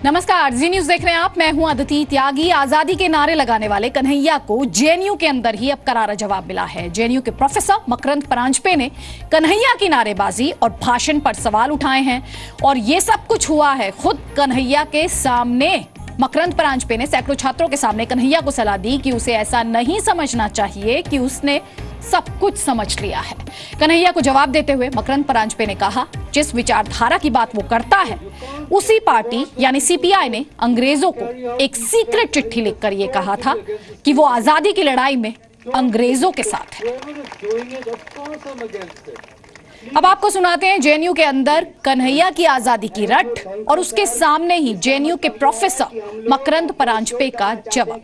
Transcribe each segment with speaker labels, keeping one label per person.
Speaker 1: नमस्कार, जी न्यूज देख रहे हैं आप। मैं हूं अदिति त्यागी। आजादी के नारे लगाने वाले कन्हैया को जेएनयू के अंदर ही अब करारा जवाब मिला है। जेएनयू के प्रोफेसर मकरंद परांजपे ने कन्हैया की नारेबाजी और भाषण पर सवाल उठाए हैं और ये सब कुछ हुआ है खुद कन्हैया के सामने। मकरंद परांजपे ने सैकड़ों छात्रों के सामने कन्हैया को सलाह दी कि उसे ऐसा नहीं समझना चाहिए कि उसने सब कुछ समझ लिया है। कन्हैया को जवाब देते हुए मकरंद परांजपे ने कहा, जिस विचारधारा की बात वो करता है उसी पार्टी यानी सीपीआई ने अंग्रेजों को एक सीक्रेट चिट्ठी लिखकर ये कहा था कि वो आजादी की लड़ाई में अंग्रेजों के साथ है। अब आपको सुनाते हैं जेएनयू के अंदर कन्हैया की आजादी की रट और उसके सामने ही जेएनयू के प्रोफेसर मकरंद परांजपे का जवाब।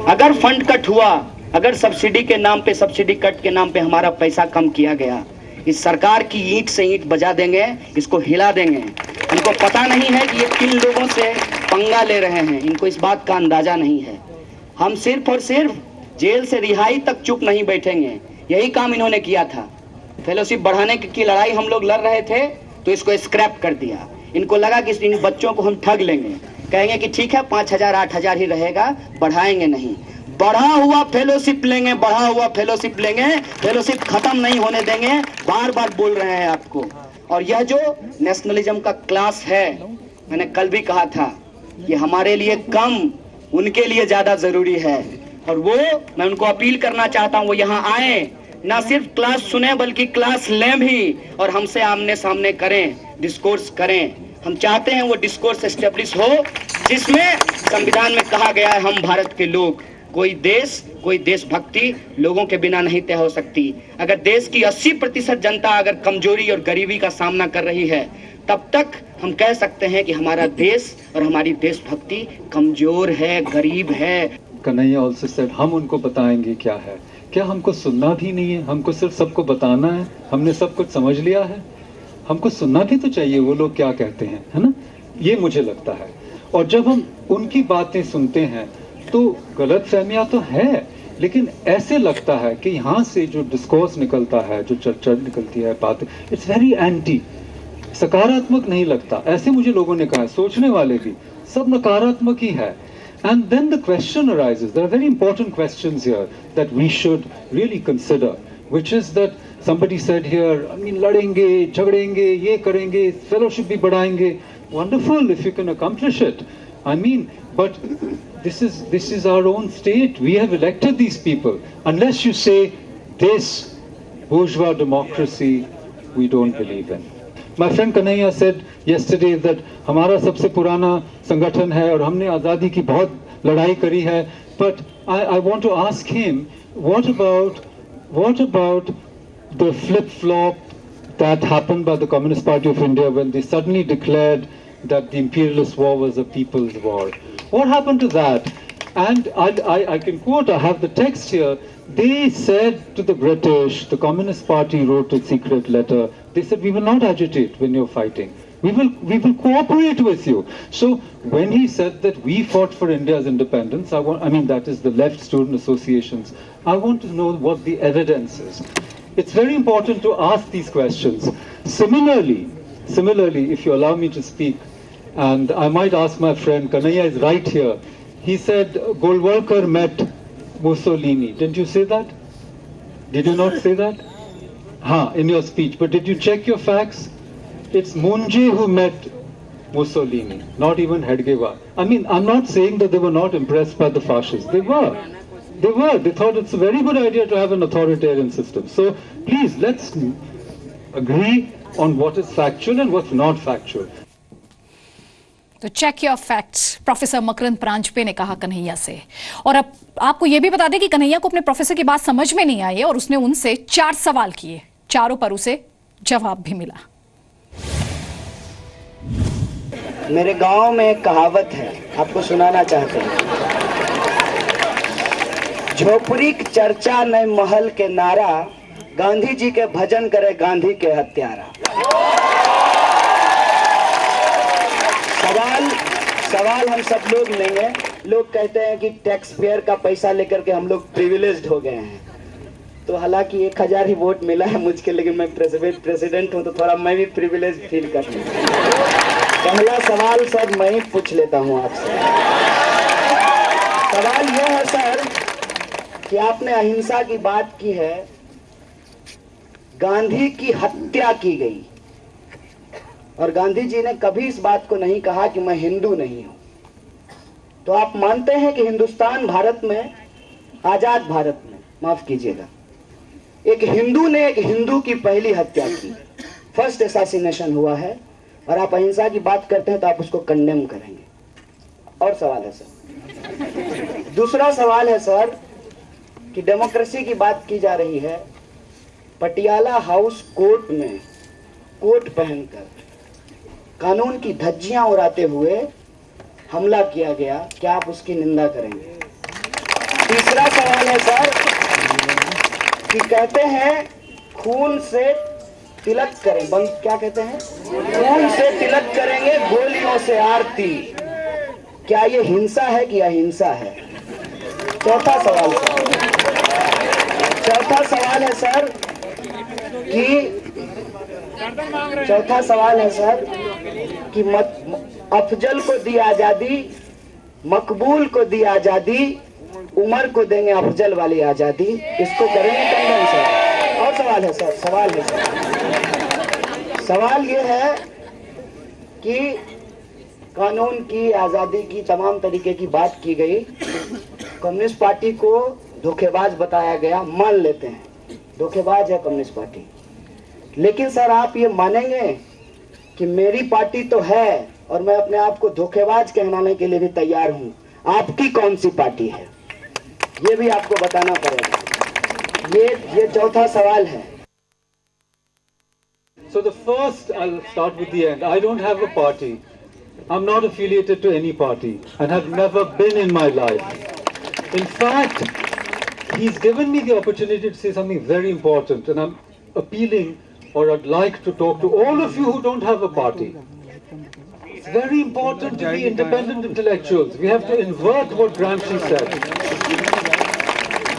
Speaker 2: अगर फंड कट हुआ, अगर सब्सिडी के नाम पे, सब्सिडी कट के नाम पे हमारा पैसा कम किया गया, इस सरकार की ईंट से ईंट बजा देंगे, इसको हिला देंगे। इनको पता नहीं है कि ये किन लोगों से पंगा ले रहे हैं, इनको इस बात का अंदाजा नहीं है। हम सिर्फ और सिर्फ जेल से रिहाई तक चुप नहीं बैठेंगे। यही काम इन्होंने किया था। फेलोशिप बढ़ाने की लड़ाई हम लोग लड़ रहे थे तो इसको स्क्रैप कर दिया। इनको लगा कि इन बच्चों को हम ठग लेंगे, कहेंगे कि ठीक है 5,000 8,000 ही रहेगा, बढ़ाएंगे नहीं। बढ़ा हुआ फेलोशिप लेंगे, बढ़ा हुआ फेलोशिप लेंगे, फेलोशिप खत्म नहीं होने देंगे। बार बार बोल रहे हैं आपको। और यह जो नेशनलिज्म का क्लास है, मैंने कल भी कहा था कि हमारे लिए कम, उनके लिए ज्यादा जरूरी है। और वो मैं उनको अपील करना चाहता हूँ, वो यहाँ आए, ना सिर्फ क्लास सुने बल्कि क्लास लें भी और हमसे आमने सामने करें, डिस्कोर्स करें। हम चाहते हैं वो डिस्कोर्स एस्टेब्लिश हो जिसमें संविधान में कहा गया है हम भारत के लोग। कोई देश, कोई देशभक्ति लोगों के बिना नहीं तय हो सकती। अगर देश की 80% जनता अगर कमजोरी और गरीबी का सामना कर रही है, तब तक हम कह सकते हैं कि हमारा देश और हमारी देशभक्ति कमजोर है, गरीब है।
Speaker 3: कन्हैया ऑल्सो सेड, हम उनको बताएंगे क्या है। क्या हमको सुनना भी नहीं है? हमको सिर्फ सबको बताना है? हमने सब कुछ समझ लिया है? हमको सुनना भी तो चाहिए वो लोग क्या कहते हैं, है ना? ये मुझे लगता है। और जब हम उनकी बातें सुनते हैं तो गलत फहमियाँ तो है, लेकिन ऐसे लगता है कि यहाँ से जो डिस्कोर्स निकलता है, जो चर्चा निकलती है, बातें, इट्स वेरी एंटी, सकारात्मक नहीं लगता। ऐसे मुझे लोगों ने कहा, सोचने वाले भी, सब नकारात्मक ही है। And then the question arises, there are very important questions here that we should really consider, which is that somebody said here, I mean, ladenge, jhagdenge, ye karenge, fellowship bhi badhayenge. Wonderful if you can accomplish it. I mean, but this is our own state. We have elected these people. Unless you say this bourgeois democracy we don't believe in. My friend Kanhaiya said yesterday that हमारा सबसे पुराना संगठन है और हमने आज़ादी की बहुत लड़ाई करी है. But I want to ask him, what about the flip-flop that happened by the Communist Party of India when they suddenly declared that the imperialist war was a people's war? What happened to that? And I can quote, I have the text here. They said to the British, the Communist Party wrote a secret letter. They said, we will not agitate when you're fighting. We will cooperate with you. So when he said that we fought for India's independence, that is the left student associations, I want to know what the evidence is. It's very important to ask these questions. Similarly, if you allow me to speak, and I might ask my friend, Kanhaiya is right here. He said Golwalkar met Mussolini. Didn't you say that? Did you not say that? In your speech. But did you check your facts? It's Munje who met Mussolini, not even Hedgeva. I'm not saying that they were not impressed by the fascists. They were. They thought it's a very good idea to have an authoritarian system. So please, let's agree on what is factual and what's not factual.
Speaker 1: तो check your facts, professor मकरंद परांजपे ने कहा कन्हैया से। और अब आपको यह भी बता दें कि कन्हैया को अपने प्रोफेसर की बात समझ में नहीं आई और उसने उनसे 4 सवाल किए, चारों पर उसे जवाब भी मिला।
Speaker 2: मेरे गांव में एक कहावत है, आपको सुनाना चाहते हैं। झोपड़ी की चर्चा नए महल के नारा, गांधी जी के भजन करे गांधी के हत्यारा। सवाल हम सब लोग लेंगे। लोग कहते हैं कि टैक्स पेयर का पैसा लेकर के हम लोग प्रिविलेज्ड हो गए हैं। तो हालांकि 1000 ही वोट मिला है मुझके, लेकिन मैं प्रेसिडेंट हूं तो थोड़ा मैं भी प्रिविलेज फील कर रहा हूं। पहला सवाल सर मैं ही पूछ लेता हूं आपसे। सवाल यह है सर कि आपने अहिंसा की बात की है, गांधी की हत्या की गई और गांधी जी ने कभी इस बात को नहीं कहा कि मैं हिंदू नहीं हूं। तो आप मानते हैं कि हिंदुस्तान भारत में, आजाद भारत में, माफ कीजिएगा, एक हिंदू ने एक हिंदू की पहली हत्या की, फर्स्ट असैसिनेशन हुआ है, और आप अहिंसा की बात करते हैं तो आप उसको कंडेम करेंगे। और सवाल है सर, दूसरा सवाल है सर कि डेमोक्रेसी की बात की जा रही है, पटियाला हाउस कोर्ट में कोट पहनकर कानून की धज्जियां उड़ाते हुए हमला किया गया, क्या आप उसकी निंदा करेंगे? तीसरा सवाल है सर कि कहते हैं खून से तिलक करें, बंद क्या कहते हैं, खून से तिलक करेंगे गोलियों से आरती, क्या ये हिंसा है कि अहिंसा है? चौथा सवाल है सर कि अफजल को दी आजादी, मकबूल को दी आजादी, उमर को देंगे अफजल वाली आजादी, इसको करेंगे कंडेम सर? और सवाल ये है कि कानून की, आजादी की, तमाम तरीके की बात की गई, कम्युनिस्ट पार्टी को धोखेबाज बताया गया, मान लेते हैं धोखेबाज है कम्युनिस्ट पार्टी, लेकिन सर आप ये मानेंगे कि मेरी पार्टी तो है और मैं अपने आप को धोखेबाज कहलाने के लिए भी तैयार हूं, आपकी कौन सी पार्टी है ये भी आपको बताना पड़ेगा। ये चौथा सवाल है।
Speaker 3: So the first, I'll start with the end. I don't have a party. I'm not affiliated to any party and have never been in my life. In fact, he's given me the opportunity to say something very important, and I'm appealing, or I'd like to talk to all of you who don't have a party. It's very important to be independent intellectuals. We have to invert what Gramsci said.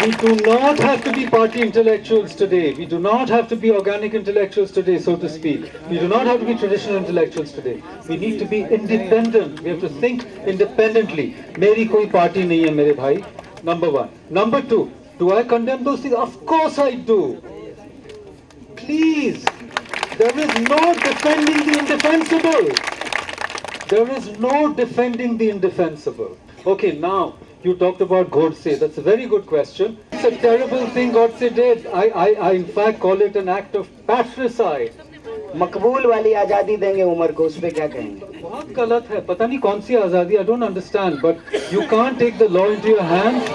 Speaker 3: We do not have to be party intellectuals today. We do not have to be organic intellectuals today, so to speak. We do not have to be traditional intellectuals today. We need to be independent. We have to think independently. मेरी कोई party नहीं है मेरे भाई. Number one. Number two. Do I condemn those things? Of course I do. Please. There is no defending the indefensible. There is no defending the indefensible. Okay, now. You talked about Godse. That's a very good question. It's a terrible thing Godse did. I in fact call it an act of patricide.
Speaker 2: मकबूल वाली आजादी देंगे उमर को, उस पे क्या कहेंगे?
Speaker 3: बहुत गलत है, पता नहीं कौन सी आजादी, I don't understand, but you can't take the law into your hands.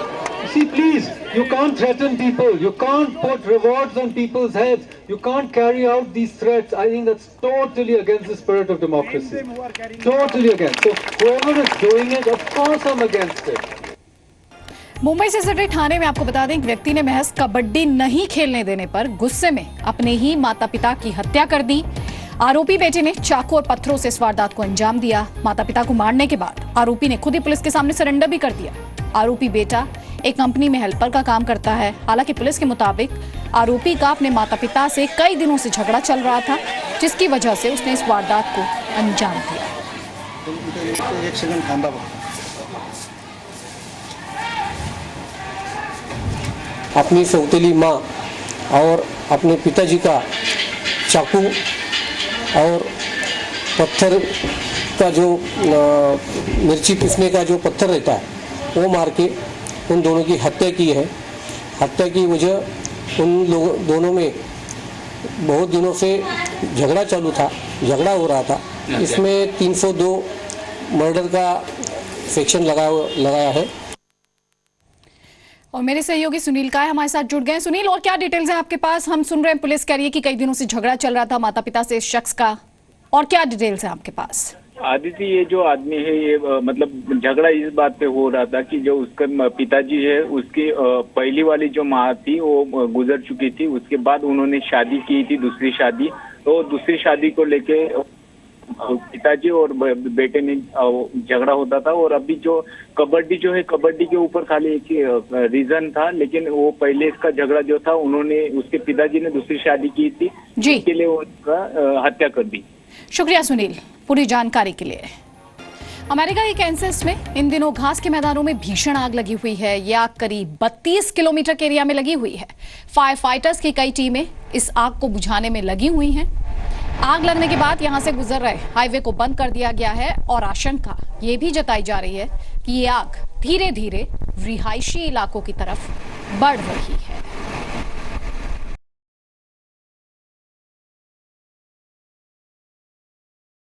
Speaker 3: See, please, you can't threaten people, you can't put rewards on people's heads, you can't carry out these threats. I think that's totally against the spirit of democracy. Totally against. So whoever is doing it, of course I'm against it.
Speaker 1: Mumbai से सटे थाने में आपको बता दें, एक व्यक्ति ने महज कबड्डी नहीं खेलने देने पर गुस्से में अपने ही माता पिता की हत्या कर दी। आरोपी बेटे ने चाकू और पत्थरों से इस वारदात को अंजाम दिया। माता पिता को मारने के बाद आरोपी ने खुद ही पुलिस के सामने सरेंडर भी कर दिया। आरोपी बेटा एक कंपनी में हेल्पर का काम करता है। हालांकि पुलिस के मुताबिक आरोपी का अपने माता पिता से कई दिनों से झगड़ा चल रहा था, जिसकी वजह से उसने इस वारदात को अंजाम दिया।
Speaker 4: अपनी सौतेली माँ और अपने पिताजी का चाकू और पत्थर का जो मिर्ची पीसने का जो पत्थर रहता है वो मार के उन दोनों की हत्या की है। हत्या की वजह उन दोनों में बहुत दिनों से झगड़ा चालू था, झगड़ा हो रहा था। इसमें 302 मर्डर का सेक्शन लगाया है।
Speaker 1: और मेरे सहयोगी सुनील काय हमारे साथ जुड़ गए। सुनील, और क्या डिटेल्स हैं आपके पास? हम सुन रहे हैं पुलिस कह रही है कि कई दिनों से झगड़ा चल रहा था माता पिता से इस शख्स का, और क्या डिटेल्स हैं आपके पास?
Speaker 5: आदित्य, ये जो आदमी है ये मतलब झगड़ा इस बात पे हो रहा था कि जो उसका पिताजी है उसकी पहली वाली जो माँ थी वो गुजर चुकी थी। उसके बाद उन्होंने शादी की थी, दूसरी शादी। तो दूसरी शादी को लेके पिताजी और बेटे में झगड़ा होता था। और अभी जो कबड्डी जो है, कबड्डी के ऊपर खाली एक रीजन था, लेकिन वो पहले इसका झगड़ा जो था, उन्होंने उसके पिताजी ने दूसरी शादी की थी, इसके लिए उनका हत्या कर दी।
Speaker 1: शुक्रिया सुनील पूरी जानकारी के लिए। अमेरिका के कैंसस में इन दिनों घास के मैदानों में भीषण आग लगी हुई है। यह आग करीब 32 किलोमीटर के एरिया में लगी हुई है। फायर फाइटर्स की कई टीमें इस आग को बुझाने में लगी हुई हैं। आग लगने के बाद यहां से गुजर रहे हाईवे को बंद कर दिया गया है और आशंका ये भी जताई जा रही है कि ये आग धीरे धीरे रिहायशी इलाकों की तरफ बढ़ रही है।